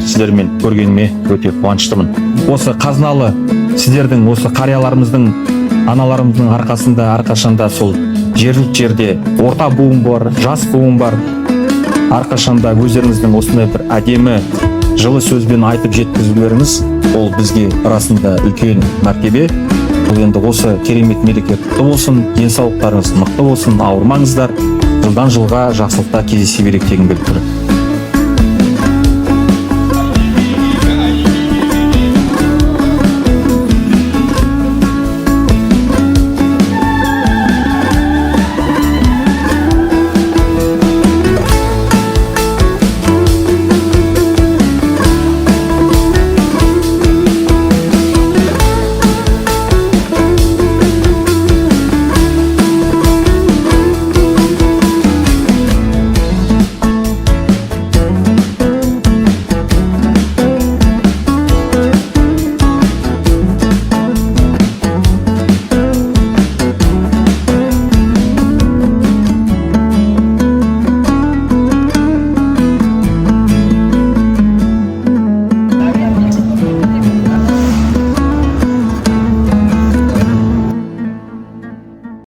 сіздермен көргеніме өте қуаныштымын. Осы қазыналы сіздердің, осы қарияларымыздың, аналарымыздың арқасында әрқашанда сол жергілікті жерде орта буын бар, жас буын бар. Әрқашанда өздеріңіздің осындай бір әдемі жылы сөзбен айтып жеткізулеріңіз ол бізге расында үлкен мәртебе. Бұл енді осы керемет мереке құтты болсын, денсаулықтарыңыз мықты болсын, ауырмаңыздар, жылдан жылға жақсылықта кездесе берейік дегім келіп тұр.